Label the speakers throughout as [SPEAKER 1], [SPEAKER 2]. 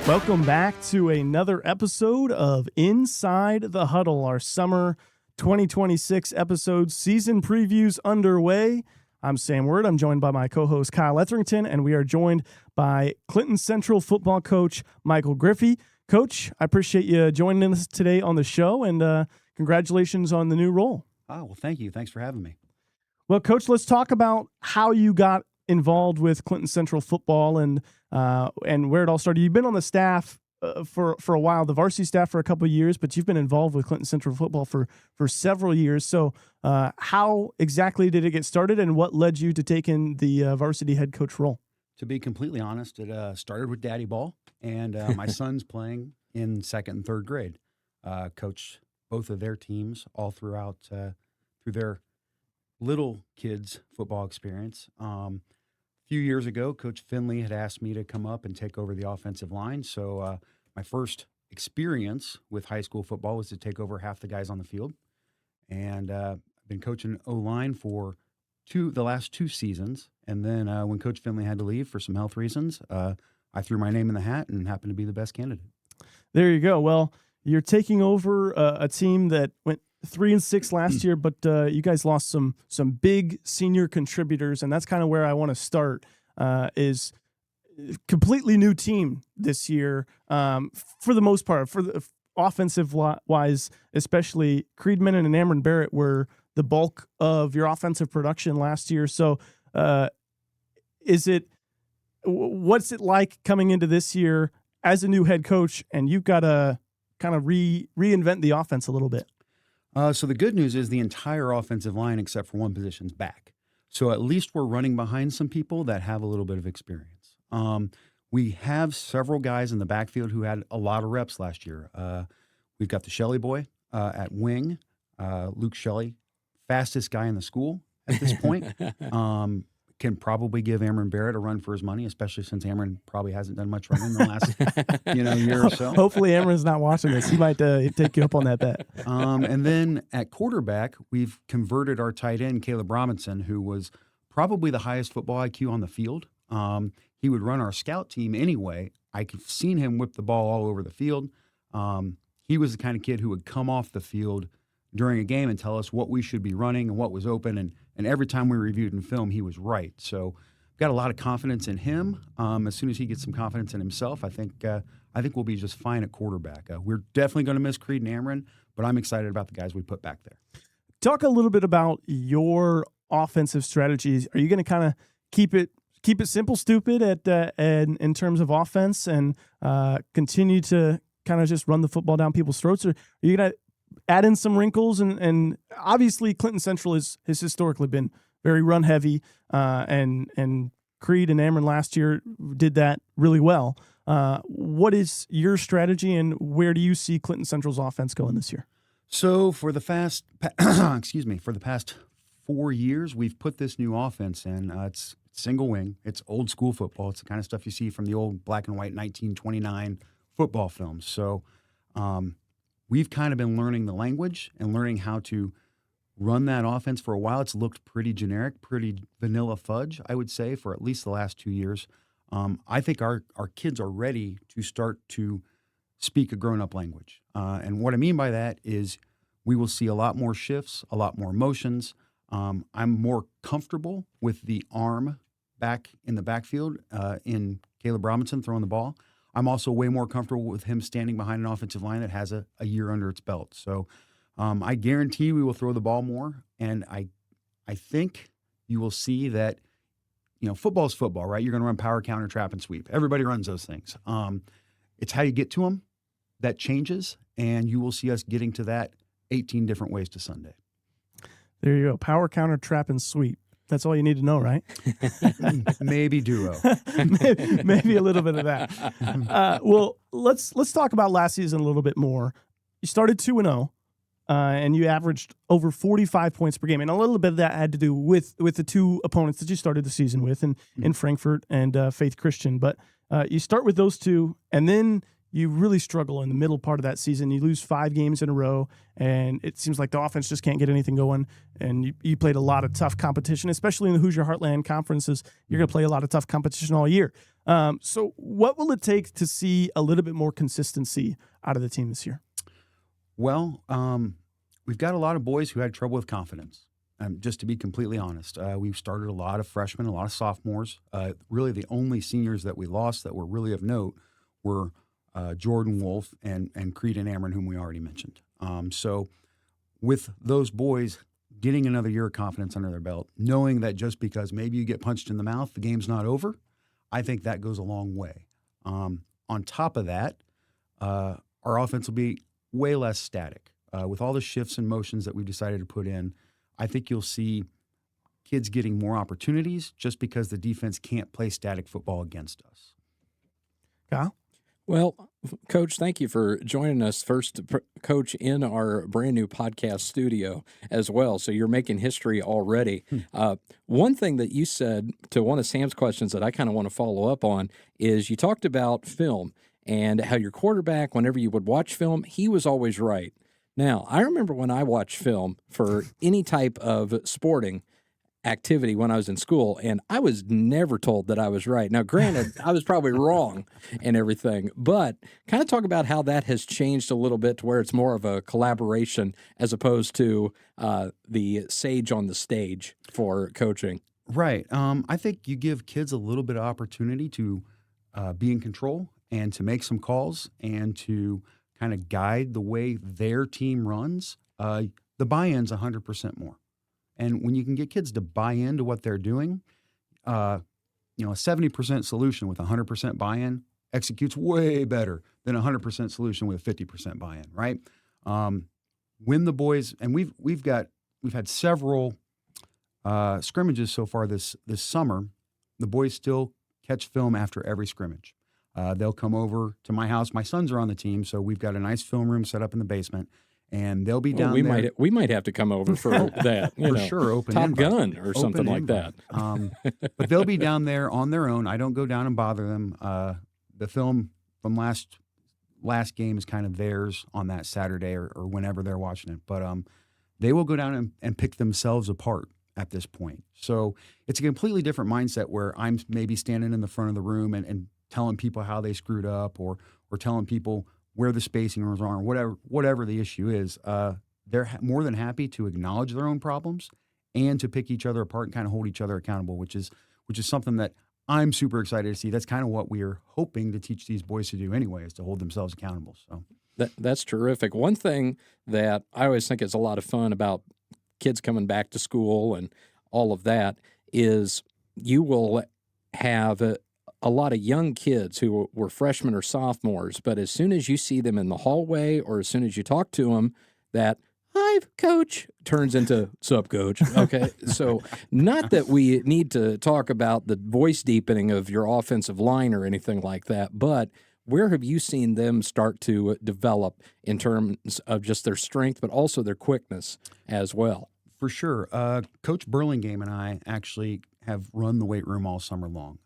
[SPEAKER 1] Welcome back to another episode of Inside the Huddle, our summer 2026 episode season previews underway. I'm Sam Word. I'm joined by my co-host Kyle Etherington, and we are joined by Clinton Central football coach Michael Griffy. Coach, I appreciate you joining us today on the show, and congratulations on the new role.
[SPEAKER 2] Oh, well, thank you. Thanks for having me.
[SPEAKER 1] Well, Coach, let's talk about how you got involved with Clinton Central football and where it all started. You've been on the staff for a while, the varsity staff for a couple of years, but you've been involved with Clinton Central football for several years. So how exactly did it get started, and what led you to take in the varsity head coach role?
[SPEAKER 2] To be completely honest, it started with Daddy Ball, and my son's playing in second and third grade. Coached both of their teams all throughout through their little kids football experience. A few years ago, Coach Finley had asked me to come up and take over the offensive line. So my first experience with high school football was to take over half the guys on the field. And I've been coaching O-line for the last two seasons. And then when Coach Finley had to leave for some health reasons, I threw my name in the hat and happened to be the best candidate.
[SPEAKER 1] There you go. Well, you're taking over a team that went 3-6 last year, but you guys lost some big senior contributors, and that's kind of where I want to start. Is completely new team this year for the most part. For the offensive wise, especially Creedman and Amron Barrett were the bulk of your offensive production last year. So, what's it like coming into this year as a new head coach, and you've got to kind of reinvent the offense a little bit?
[SPEAKER 2] So the good news is the entire offensive line, except for one position, is back. So at least we're running behind some people that have a little bit of experience. We have several guys in the backfield who had a lot of reps last year. We've got the Shelley boy at wing, Luke Shelley, fastest guy in the school at this point. Can probably give Amron Barrett a run for his money, especially since Amron probably hasn't done much running in the last year or so.
[SPEAKER 1] Hopefully Amron's not watching this. He might take you up on that bet.
[SPEAKER 2] And then at quarterback, we've converted our tight end, Caleb Robinson, who was probably the highest football IQ on the field. He would run our scout team anyway. I've seen him whip the ball all over the field. He was the kind of kid who would come off the field during a game and tell us what we should be running and what was open. And every time we reviewed in film, he was right. So I've got a lot of confidence in him. As soon as he gets some confidence in himself, I think we'll be just fine at quarterback. We're definitely going to miss Creed and Amron, but I'm excited about the guys we put back there.
[SPEAKER 1] Talk a little bit about your offensive strategies. Are you going to kind of keep it simple, stupid in terms of offense, and continue to kind of just run the football down people's throats, or are you going to add in some wrinkles? And obviously Clinton Central has historically been very run heavy, and Creed and Amron last year did that really well. What is your strategy, and where do you see Clinton Central's offense going this year?
[SPEAKER 2] So for the past 4 years, we've put this new offense in. It's single wing. It's old school football. It's the kind of stuff you see from the old black and white 1929 football films. So we've kind of been learning the language and learning how to run that offense for a while. It's looked pretty generic, pretty vanilla fudge, I would say, for at least the last 2 years. I think our kids are ready to start to speak a grown-up language. And what I mean by that is we will see a lot more shifts, a lot more motions. I'm more comfortable with the arm back in the backfield in Caleb Robinson throwing the ball. I'm also way more comfortable with him standing behind an offensive line that has a year under its belt. So I guarantee we will throw the ball more, and I think you will see that, football is football, right? You're going to run power, counter, trap, and sweep. Everybody runs those things. It's how you get to them that changes, and you will see us getting to that 18 different ways to Sunday.
[SPEAKER 1] There you go. Power, counter, trap, and sweep. That's all you need to know, right?
[SPEAKER 2] Maybe duo.
[SPEAKER 1] maybe a little bit of that. Well, let's talk about last season a little bit more. You started 2-0, and you averaged over 45 points per game, and a little bit of that had to do with the two opponents that you started the season with, in Frankfurt and Faith Christian. But you start with those two, and then you really struggle in the middle part of that season. You lose 5 games in a row, and it seems like the offense just can't get anything going. And you played a lot of tough competition, especially in the Hoosier Heartland conferences. You're going to play a lot of tough competition all year. So what will it take to see a little bit more consistency out of the team this year?
[SPEAKER 2] Well, we've got a lot of boys who had trouble with confidence. Just to be completely honest, we've started a lot of freshmen, a lot of sophomores. Really, the only seniors that we lost that were really of note were Jordan Wolf and Creedon Amron, whom we already mentioned. So with those boys getting another year of confidence under their belt, knowing that just because maybe you get punched in the mouth, the game's not over, I think that goes a long way. On top of that, our offense will be way less static. With all the shifts and motions that we've decided to put in, I think you'll see kids getting more opportunities just because the defense can't play static football against us.
[SPEAKER 1] Kyle?
[SPEAKER 3] Well, Coach, thank you for joining us first, Coach, in our brand new podcast studio as well. So you're making history already. One thing that you said to one of Sam's questions that I kind of want to follow up on is you talked about film and how your quarterback, whenever you would watch film, he was always right. Now, I remember when I watched film for any type of sporting activity when I was in school, and I was never told that I was right. Now, granted, I was probably wrong and everything, but kind of talk about how that has changed a little bit to where it's more of a collaboration as opposed to the sage on the stage for coaching.
[SPEAKER 2] Right. I think you give kids a little bit of opportunity to be in control and to make some calls and to kind of guide the way their team runs. The buy-in's 100% more. And when you can get kids to buy into what they're doing, a 70% solution with 100% buy-in executes way better than a 100% solution with a 50% buy-in, right? When the boys, and we've had several scrimmages so far this summer, the boys still catch film after every scrimmage. They'll come over to my house. My sons are on the team, so we've got a nice film room set up in the basement. And they'll be down there.
[SPEAKER 3] We might have to come over for that.
[SPEAKER 2] For sure, open
[SPEAKER 3] Top
[SPEAKER 2] invite.
[SPEAKER 3] Gun or something like that.
[SPEAKER 2] But they'll be down there on their own. I don't go down and bother them. The film from last game is kind of theirs on that Saturday or whenever they're watching it. But they will go down and pick themselves apart at this point. So it's a completely different mindset where I'm maybe standing in the front of the room and telling people how they screwed up or telling people where the spacing was wrong, or whatever the issue is. They're more than happy to acknowledge their own problems and to pick each other apart and kind of hold each other accountable, which is something that I'm super excited to see. That's kind of what we're hoping to teach these boys to do anyway, is to hold themselves accountable. So
[SPEAKER 3] that's terrific. One thing that I always think is a lot of fun about kids coming back to school and all of that is you will have a lot of young kids who were freshmen or sophomores, but as soon as you see them in the hallway or as soon as you talk to them, that "Hi, Coach" turns into "Sup, Coach." Okay, so not that we need to talk about the voice deepening of your offensive line or anything like that, but where have you seen them start to develop in terms of just their strength, but also their quickness as well?
[SPEAKER 2] For sure. Coach Burlingame and I actually have run the weight room all summer long,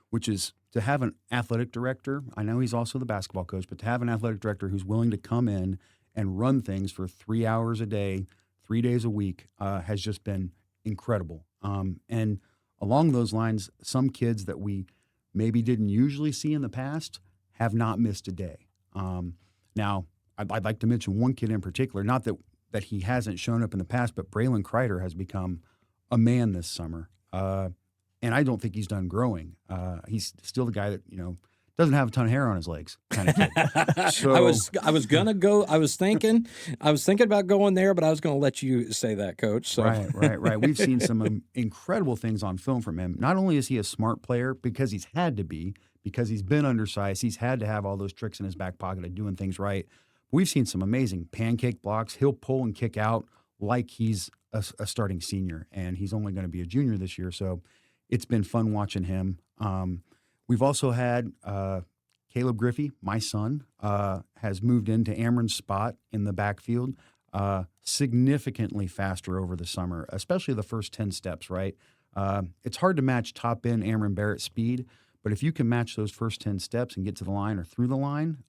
[SPEAKER 2] which is to have an athletic director. I know he's also the basketball coach, but to have an athletic director who's willing to come in and run things for 3 hours a day, 3 days a week, has just been incredible. And along those lines, some kids that we maybe didn't usually see in the past have not missed a day. Now, I'd like to mention one kid in particular, not that he hasn't shown up in the past, but Braylon Kreider has become a man this summer. And I don't think he's done growing. He's still the guy that, doesn't have a ton of hair on his legs kind of kid. So,
[SPEAKER 3] I was gonna go. I was thinking about going there, but I was going to let you say that, Coach. So.
[SPEAKER 2] Right. We've seen some incredible things on film from him. Not only is he a smart player because he's had to be, because he's been undersized, he's had to have all those tricks in his back pocket of doing things right. We've seen some amazing pancake blocks. He'll pull and kick out like he's a starting senior, and he's only going to be a junior this year. So it's been fun watching him. We've also had Caleb Griffy, my son, has moved into Amron's spot in the backfield, significantly faster over the summer, especially the first 10 steps, right? It's hard to match top-end Amron Barrett's speed, but if you can match those first 10 steps and get to the line or through the line,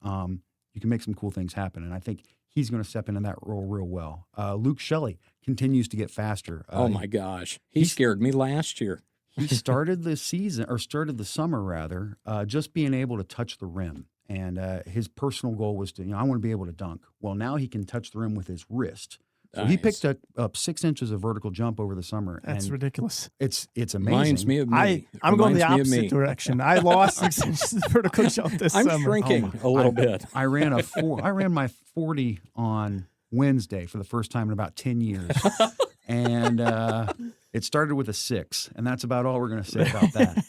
[SPEAKER 2] you can make some cool things happen. And I think he's going to step into that role real well. Luke Shelley continues to get faster.
[SPEAKER 3] Oh, my gosh. He scared me last year.
[SPEAKER 2] He started the season, or started the summer rather, just being able to touch the rim. And his personal goal was to, I want to be able to dunk. Well, now he can touch the rim with his wrist. So he picked up 6 inches of vertical jump over the summer.
[SPEAKER 1] That's ridiculous.
[SPEAKER 2] It's amazing.
[SPEAKER 3] Reminds me of me.
[SPEAKER 1] I'm going the
[SPEAKER 3] Reminds me
[SPEAKER 1] opposite direction. I lost 6 inches of vertical jump this
[SPEAKER 3] I'm
[SPEAKER 1] summer.
[SPEAKER 3] shrinking a little bit.
[SPEAKER 2] I ran my 40 on Wednesday for the first time in about 10 years. And it started with a 6, and that's about all we're going to say about that.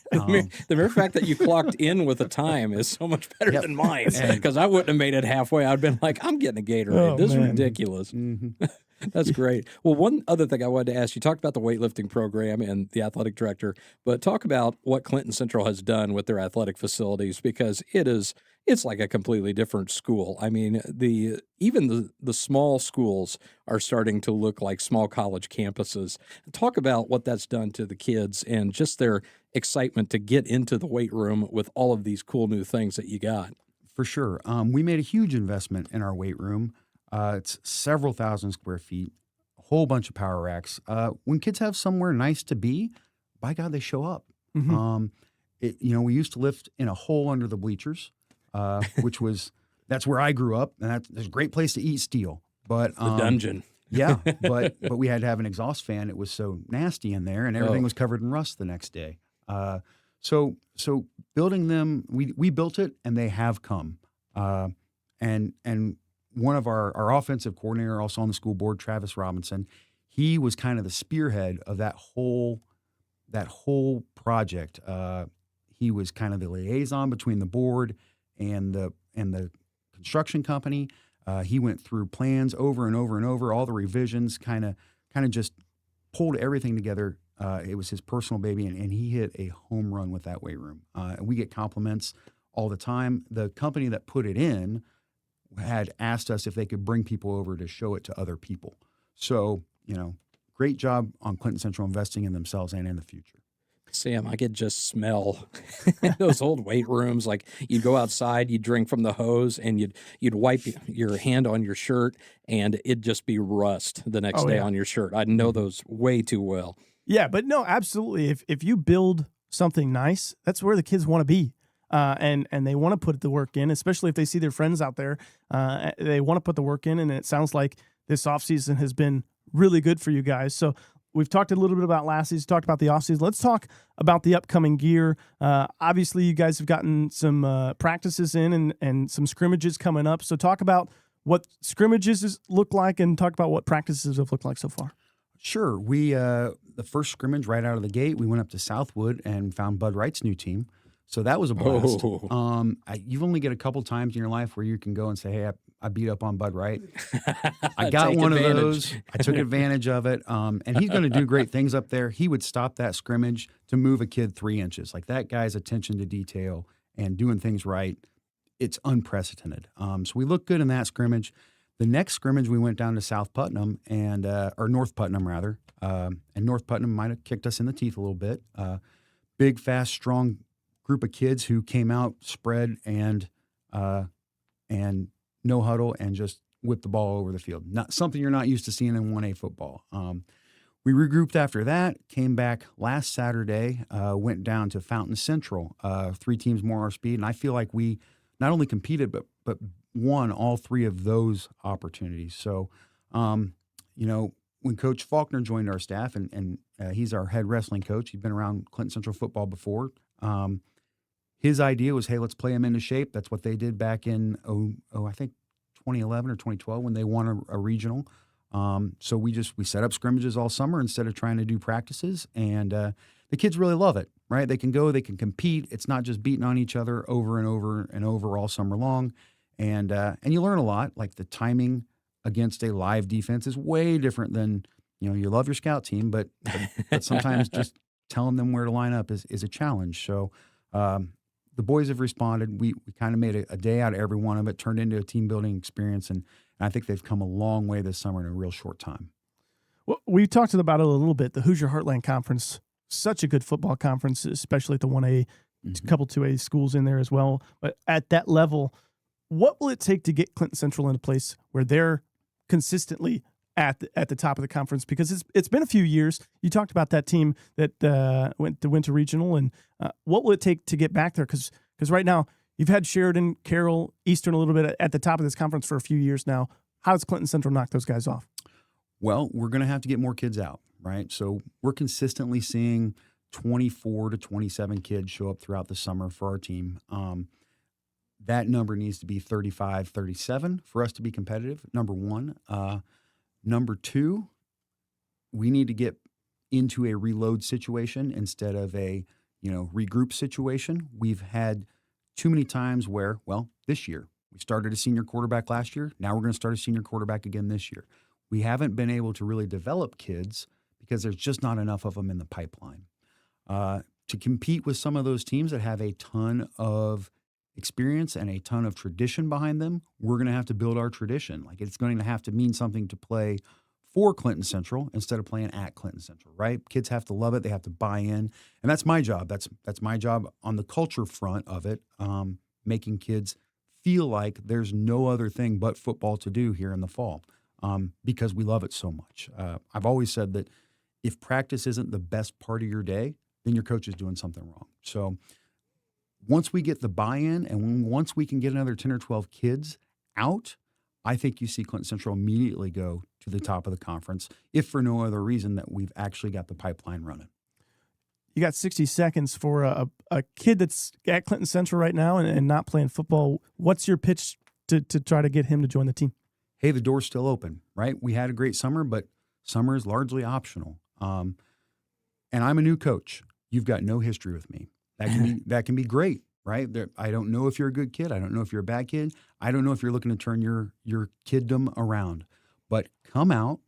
[SPEAKER 3] The mere fact that you clocked in with a time is so much better than mine, because I wouldn't have made it halfway. I'd been like, I'm getting a Gatorade. This is ridiculous. Mm-hmm. That's great. Well, one other thing I wanted to ask, you talked about the weightlifting program and the athletic director, but talk about what Clinton Central has done with their athletic facilities, because it's like a completely different school. I mean, even the small schools are starting to look like small college campuses. Talk about what that's done to the kids and just their excitement to get into the weight room with all of these cool new things that you got.
[SPEAKER 2] For sure. We made a huge investment in our weight room. It's several thousand square feet, a whole bunch of power racks. When kids have somewhere nice to be, by God, they show up. Mm-hmm. We used to lift in a hole under the bleachers. That's where I grew up, and that's a great place to eat steel. But
[SPEAKER 3] the dungeon,
[SPEAKER 2] yeah. But we had to have an exhaust fan. It was so nasty in there, and everything was covered in rust the next day. So building them, we built it, and they have come. And one of our offensive coordinator, also on the school board, Travis Robinson, he was kind of the spearhead of that whole project. He was kind of the liaison between the board and the construction company. He went through plans over and over and over, all the revisions, kind of just pulled everything together. It was his personal baby, and he hit a home run with that weight room. And we get compliments all the time. The company that put it in had asked us if they could bring people over to show it to other people. So, great job on Clinton Central investing in themselves and in the future.
[SPEAKER 3] Sam, I could just smell those old weight rooms. Like, you'd go outside, you'd drink from the hose, and you'd wipe your hand on your shirt, and it'd just be rust the next day on your shirt. I'd know those way too well. Yeah,
[SPEAKER 1] but no, absolutely. If you build something nice, that's where the kids want to be. And they want to put the work in, especially if they see their friends out there. They want to put the work in, and it sounds like this offseason has been really good for you guys. So we've talked a little bit about last season, talked about the offseason. Let's talk about the upcoming year. Obviously, you guys have gotten some practices in and some scrimmages coming up. So talk about what scrimmages look like and talk about what practices have looked like so far.
[SPEAKER 2] Sure. We the first scrimmage right out of the gate, we went up to Southwood and found Bud Wright's new team. So that was a blast. You've only get a couple times in your life where you can go and say, hey, I beat up on Bud Wright. I got one of those. I took advantage of it. And he's going to do great things up there. He would stop that scrimmage to move a kid 3 inches. Like, that guy's attention to detail and doing things right, it's unprecedented. So we looked good in that scrimmage. The next scrimmage, we went down to South Putnam or North Putnam rather. And North Putnam might have kicked us in the teeth a little bit. Big, fast, strong group of kids who came out, spread, and no huddle, and just whipped the ball over the field. Not something you're not used to seeing in 1A football. We regrouped after that, came back last Saturday, went down to Fountain Central, 3 teams more our speed, and I feel like we not only competed but won all 3 of those opportunities. So, when Coach Faulkner joined our staff, and he's our head wrestling coach, he'd been around Clinton Central football before. His idea was, hey, let's play them into shape. That's what they did back in, I think 2011 or 2012 when they won a regional. So we set up scrimmages all summer instead of trying to do practices. And the kids really love it, right? They can go, they can compete. It's not just beating on each other over and over and over all summer long. And you learn a lot, like the timing against a live defense is way different than, you love your scout team, but sometimes just telling them where to line up is a challenge. So the boys have responded. We kind of made a day out of every one of it, turned into a team-building experience, and I think they've come a long way this summer in a real short time.
[SPEAKER 1] Well, we talked about it a little bit, the Hoosier Heartland Conference, such a good football conference, especially at the 1A, a couple 2A schools in there as well. But at that level, what will it take to get Clinton Central in a place where they're consistently at the top of the conference? Because it's been a few years. You talked about that team that went to regional, and what will it take to get back there? Because right now you've had Sheridan, Carroll, Eastern a little bit at the top of this conference for a few years now. How does Clinton Central knock those guys off?
[SPEAKER 2] Well, we're going to have to get more kids out, right? So we're consistently seeing 24 to 27 kids show up throughout the summer for our team. That number needs to be 35, 37 for us to be competitive, number one. Number two, we need to get into a reload situation instead of a, regroup situation. We've had too many times where, this year, we started a senior quarterback last year. Now we're going to start a senior quarterback again this year. We haven't been able to really develop kids because there's just not enough of them in the pipeline. To compete with some of those teams that have a ton of experience and a ton of tradition behind them, we're going to have to build our tradition. Like, it's going to have to mean something to play for Clinton Central instead of playing at Clinton Central, right? Kids have to love it. They have to buy in. And that's my job. That's my job on the culture front of it, making kids feel like there's no other thing but football to do here in the fall, because we love it so much. I've always said that if practice isn't the best part of your day, then your coach is doing something wrong. So once we get the buy-in and once we can get another 10 or 12 kids out, I think you see Clinton Central immediately go to the top of the conference, if for no other reason that we've actually got the pipeline running.
[SPEAKER 1] You got 60 seconds for a kid that's at Clinton Central right now and not playing football. What's your pitch to try to get him to join the team?
[SPEAKER 2] Hey, the door's still open, right? We had a great summer, but summer is largely optional. And I'm a new coach. You've got no history with me. That can be great, right? I don't know if you're a good kid. I don't know if you're a bad kid. I don't know if you're looking to turn your kiddom around. But come out,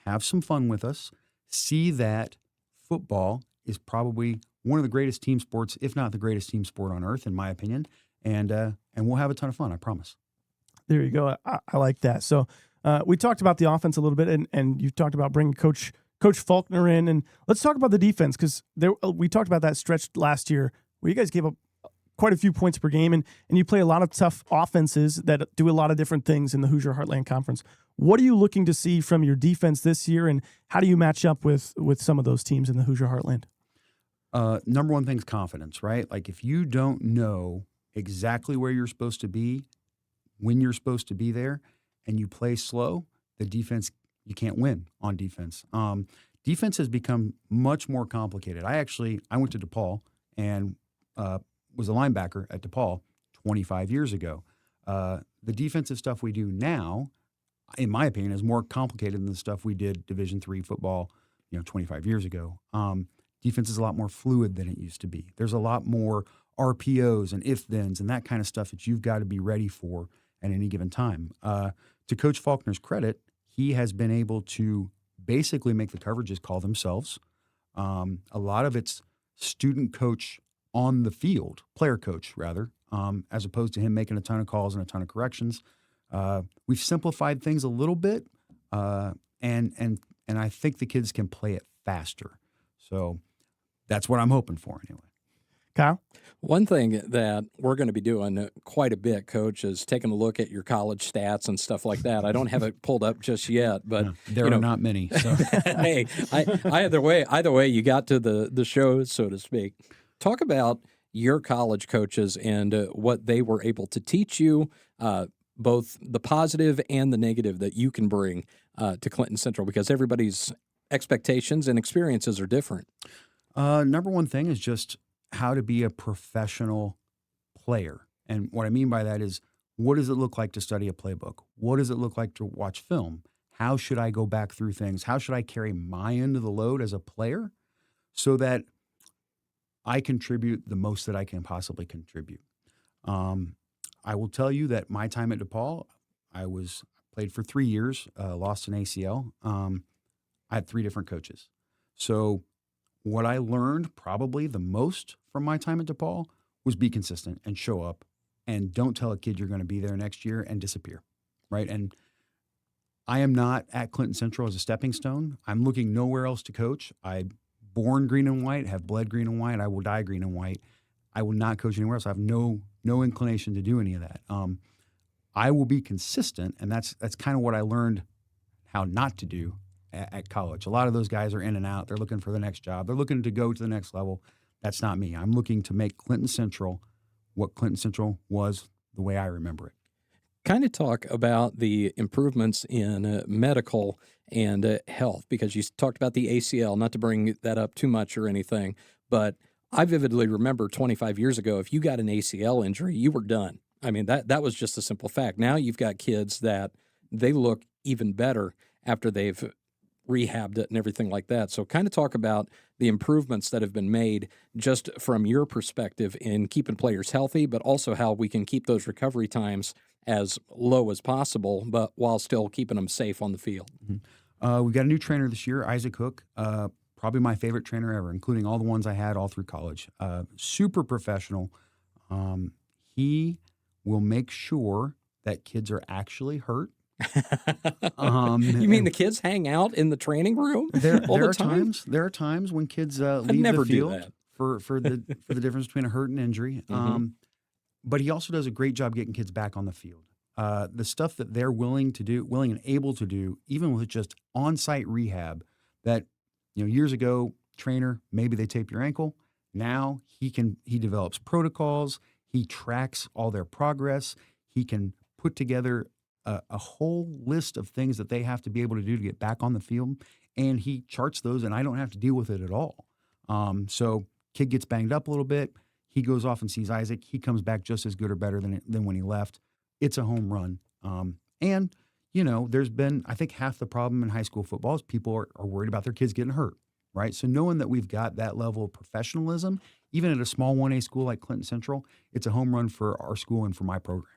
[SPEAKER 2] have some fun with us, see that football is probably one of the greatest team sports, if not the greatest team sport on earth, in my opinion. And we'll have a ton of fun, I promise.
[SPEAKER 1] There you go. I like that. So we talked about the offense a little bit, and you talked about bringing Coach Faulkner in. And let's talk about the defense, because we talked about that stretch last year where you guys gave up quite a few points per game, and you play a lot of tough offenses that do a lot of different things in the Hoosier Heartland Conference. What are you looking to see from your defense this year, and how do you match up with some of those teams in the Hoosier Heartland?
[SPEAKER 2] Number one thing is confidence, right? Like, if you don't know exactly where you're supposed to be, when you're supposed to be there, and you play slow, the defense, you can't win on defense. Defense has become much more complicated. I went to DePaul and was a linebacker at DePaul 25 years ago. The defensive stuff we do now, in my opinion, is more complicated than the stuff we did Division III football, 25 years ago. Defense is a lot more fluid than it used to be. There's a lot more RPOs and if-thens and that kind of stuff that you've got to be ready for at any given time. To Coach Faulkner's credit, he has been able to basically make the coverages call themselves. A lot of it's student coach on the field, player coach rather, as opposed to him making a ton of calls and a ton of corrections. We've simplified things a little bit, and I think the kids can play it faster. So that's what I'm hoping for anyway.
[SPEAKER 1] Kyle?
[SPEAKER 3] One thing that we're going to be doing quite a bit, Coach, is taking a look at your college stats and stuff like that. I don't have it pulled up just yet, but
[SPEAKER 2] there are not many. So.
[SPEAKER 3] Hey, either way, you got to the show, so to speak. Talk about your college coaches and what they were able to teach you, both the positive and the negative that you can bring to Clinton Central, because everybody's expectations and experiences are different.
[SPEAKER 2] Number one thing is just how to be a professional player. And what I mean by that is, what does it look like to study a playbook? What does it look like to watch film? How should I go back through things? How should I carry my end of the load as a player so that I contribute the most that I can possibly contribute? I will tell you that my time at DePaul, I played for 3 years, lost an ACL. I had 3 different coaches. So what I learned probably the most from my time at DePaul was be consistent and show up, and don't tell a kid you're going to be there next year and disappear, right? And I am not at Clinton Central as a stepping stone. I'm looking nowhere else to coach. I'm born green and white, have bled green and white. I will die green and white. I will not coach anywhere else. I have no inclination to do any of that. I will be consistent, and that's kind of what I learned how not to do at college. A lot of those guys are in and out. They're looking for the next job. They're looking to go to the next level. That's not me. I'm looking to make Clinton Central what Clinton Central was the way I remember it.
[SPEAKER 3] Kind of talk about the improvements in medical and health, because you talked about the ACL, not to bring that up too much or anything, but I vividly remember 25 years ago, if you got an ACL injury, you were done. I mean, that was just a simple fact. Now you've got kids that they look even better after they've rehabbed it and everything like that. So kind of talk about the improvements that have been made just from your perspective in keeping players healthy, but also how we can keep those recovery times as low as possible, but while still keeping them safe on the field.
[SPEAKER 2] Mm-hmm. We've got a new trainer this year, Isaac Hook, probably my favorite trainer ever, including all the ones I had all through college. Super professional. He will make sure that kids are actually hurt.
[SPEAKER 3] You mean the kids hang out in the training room?
[SPEAKER 2] There are times when kids leave the field for the difference between a hurt and injury.
[SPEAKER 3] Mm-hmm.
[SPEAKER 2] But he also does a great job getting kids back on the field. The stuff that they're willing and able to do, even with just on-site rehab, that years ago, trainer, maybe they tape your ankle. Now he develops protocols. He tracks all their progress. He can put together a whole list of things that they have to be able to do to get back on the field, and he charts those, and I don't have to deal with it at all. So kid gets banged up a little bit. He goes off and sees Isaac. He comes back just as good or better than when he left. It's a home run. And there's been, I think, half the problem in high school football is people are worried about their kids getting hurt, right? So knowing that we've got that level of professionalism, even at a small 1A school like Clinton Central, it's a home run for our school and for my program.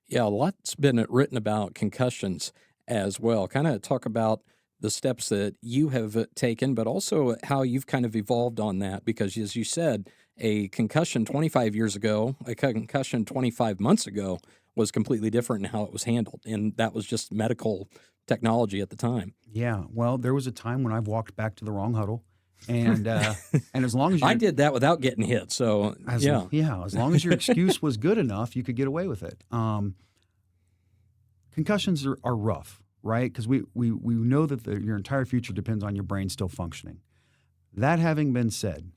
[SPEAKER 3] Yeah, a lot's been written about concussions as well. Kind of talk about the steps that you have taken, but also how you've kind of evolved on that, because as you said, a concussion 25 years ago, a concussion 25 months ago was completely different in how it was handled. And that was just medical technology at the time.
[SPEAKER 2] Yeah. Well, there was a time when I've walked back to the wrong huddle. And as long as
[SPEAKER 3] I did that without getting hit. So,
[SPEAKER 2] as long as your excuse was good enough, you could get away with it. Concussions are rough, right? Because we know that your entire future depends on your brain still functioning. That having been said,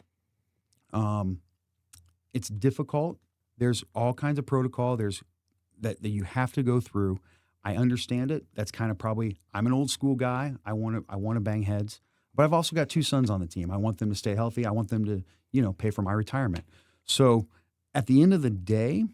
[SPEAKER 2] it's difficult. There's all kinds of protocol. There's that you have to go through. I understand it. That's kind of probably, I'm an old school guy. I want to bang heads, but I've also got two sons on the team. I want them to stay healthy. I want them to, pay for my retirement. So at the end of the day,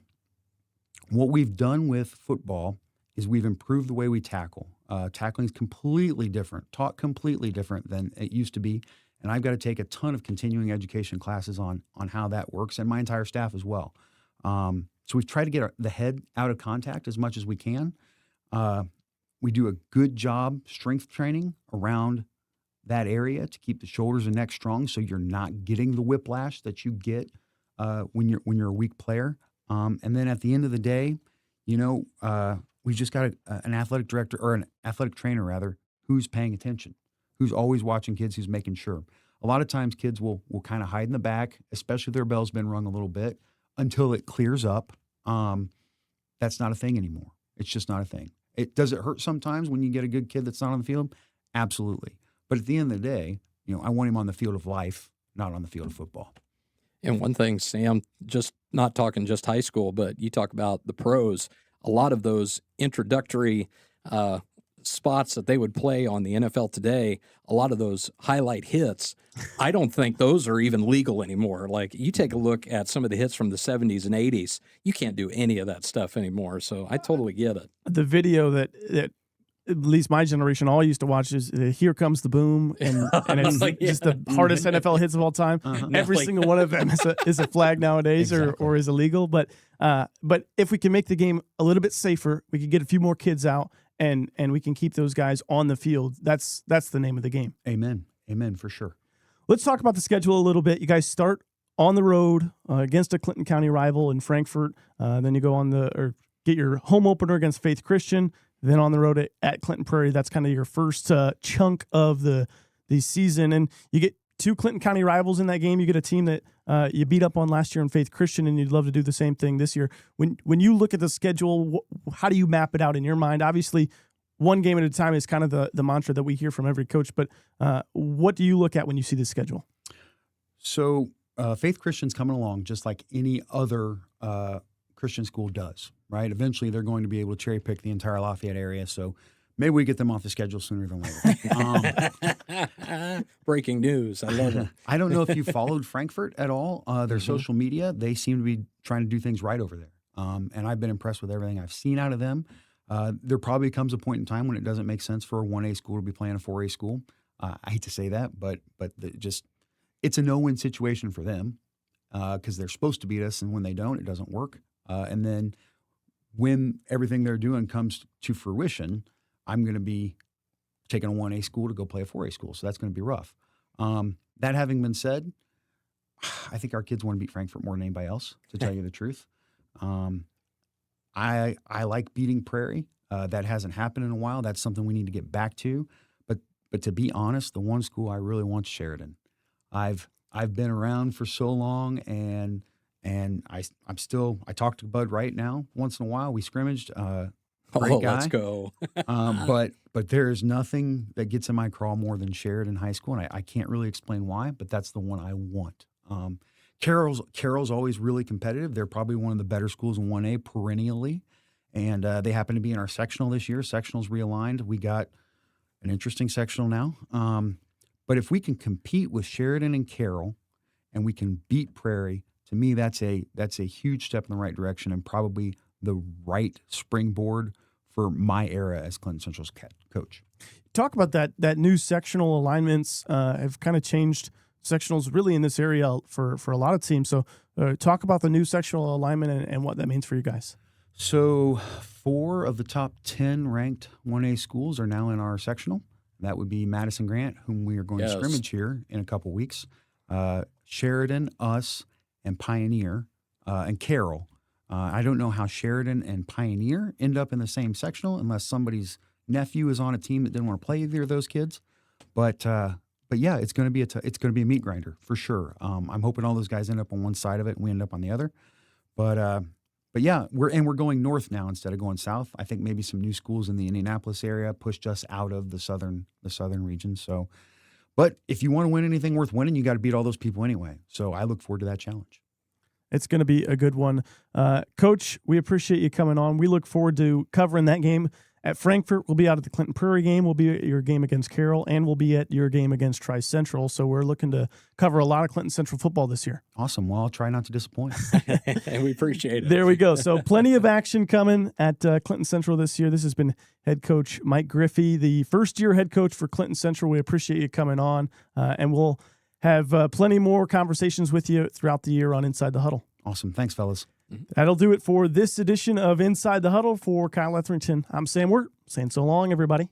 [SPEAKER 2] what we've done with football is we've improved the way we tackle. Tackling is completely different, taught completely different than it used to be. And I've got to take a ton of continuing education classes on how that works, and my entire staff as well. So we've tried to get the head out of contact as much as we can. We do a good job strength training around that area to keep the shoulders and neck strong, so you're not getting the whiplash that you get when you're a weak player. And then at the end of the day, we've just got an athletic director, or an athletic trainer rather, who's paying attention, who's always watching kids, who's making sure. A lot of times kids will kind of hide in the back, especially if their bell's been rung a little bit, until it clears up. That's not a thing anymore. It's just not a thing. Does it hurt sometimes when you get a good kid that's not on the field? Absolutely. But at the end of the day, I want him on the field of life, not on the field of football.
[SPEAKER 3] And one thing, Sam, just not talking just high school, but you talk about the pros, a lot of those introductory spots that they would play on the NFL today, a lot of those highlight hits, I don't think those are even legal anymore. Like, you take a look at some of the hits from the 70s and 80s, you can't do any of that stuff anymore. So I totally get it.
[SPEAKER 1] The video that at least my generation all used to watch is Here Comes the Boom, and it's just the hardest NFL hits of all time. Every single one of them is a flag nowadays,
[SPEAKER 2] Exactly.
[SPEAKER 1] or is illegal. But if we can make the game a little bit safer, we can get a few more kids out, and we can keep those guys on the field. That's the name of the game.
[SPEAKER 2] Amen, for sure.
[SPEAKER 1] Let's talk about the schedule a little bit. You guys start on the road against a Clinton County rival in Frankfort. Then you go get your home opener against Faith Christian. Then on the road at Clinton Prairie. That's kind of your first chunk of the season. And you get two Clinton County rivals in that game. You get a team that you beat up on last year in Faith Christian, and you'd love to do the same thing this year. When you look at the schedule, how do you map it out in your mind? Obviously, one game at a time is kind of the mantra that we hear from every coach. But what do you look at when you see the schedule?
[SPEAKER 2] So Faith Christian's coming along just like any other Christian school does, right? Eventually, they're going to be able to cherry pick the entire Lafayette area. So maybe we get them off the schedule sooner than later.
[SPEAKER 3] Breaking news. I love it.
[SPEAKER 2] I don't know if you followed Frankfurt at all. Their social media, they seem to be trying to do things right over there. And I've been impressed with everything I've seen out of them. There probably comes a point in time when it doesn't make sense for a 1A school to be playing a 4A school. I hate to say that, but it's a no-win situation for them because they're supposed to beat us, and when they don't, it doesn't work. And then when everything they're doing comes to fruition, I'm going to be taking a 1A school to go play a 4A school, so that's going to be rough. That having been said, I think our kids want to beat Frankfurt more than anybody else, to tell you the truth. I like beating Prairie. That hasn't happened in a while. That's something we need to get back to. But to be honest, the one school I really want is Sheridan. I've been around for so long, and I talk to Bud right now once in a while. We scrimmaged. Great guy.
[SPEAKER 3] Let's go.
[SPEAKER 2] But there is nothing that gets in my craw more than Sheridan High School, and I can't really explain why, but that's the one I want. Carroll's always really competitive. They're probably one of the better schools in 1A perennially, and they happen to be in our sectional this year. Sectional's realigned. We got an interesting sectional now. But if we can compete with Sheridan and Carroll, and we can beat Prairie, to me that's a huge step in the right direction and probably the right springboard for my era as Clinton Central's coach.
[SPEAKER 1] Talk about that new sectional alignments have kind of changed sectionals really in this area for a lot of teams. So talk about the new sectional alignment and what that means for you guys.
[SPEAKER 2] So 4 of the top 10 ranked 1A schools are now in our sectional. That would be Madison Grant, whom we are going to scrimmage here in a couple weeks. Sheridan, us, and Pioneer, and Carroll. I don't know how Sheridan and Pioneer end up in the same sectional unless somebody's nephew is on a team that didn't want to play either of those kids. But yeah, it's going to be a meat grinder for sure. I'm hoping all those guys end up on one side of it and we end up on the other. But yeah, we're going north now instead of going south. I think maybe some new schools in the Indianapolis area pushed us out of the southern region. So, but if you want to win anything worth winning, you got to beat all those people anyway. So I look forward to that challenge.
[SPEAKER 1] It's going to be a good one. Coach, we appreciate you coming on. We look forward to covering that game at Frankfurt. We'll be out at the Clinton Prairie game. We'll be at your game against Carroll, and we'll be at your game against Tri-Central. So we're looking to cover a lot of Clinton Central football this year.
[SPEAKER 2] Awesome. Well, I'll try not to disappoint.
[SPEAKER 3] And we appreciate it.
[SPEAKER 1] There we go. So plenty of action coming at Clinton Central this year. This has been head coach Mike Griffy, the first-year head coach for Clinton Central. We appreciate you coming on, and we'll have plenty more conversations with you throughout the year on Inside the Huddle.
[SPEAKER 2] Awesome. Thanks, fellas.
[SPEAKER 1] That'll do it for this edition of Inside the Huddle. For Kyle Etherington, I'm Sam Wirt, saying so long, everybody.